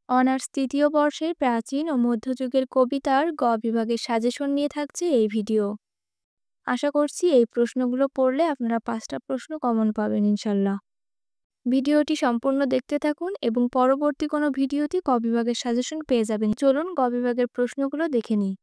Honours তৃতীয় বর্ষের প্রাচীন ও মধ্যযুগের কবিতার গ বিভাগের সাজেশন নিয়ে থাকছে এই ভিডিও। আশা করছি এই প্রশ্নগুলো পড়লে আপনারা 5টা প্রশ্ন কমন পাবেন ইনশাল্লাহ। ভিডিওটি সম্পূর্ণ দেখতে থাকুন এবং পরবর্তী কোনো ভিডিওতে ক বিভাগের সাজেশন পেয়ে যাবেন। চলুন গ বিভাগের প্রশ্নগুলো দেখে নিই।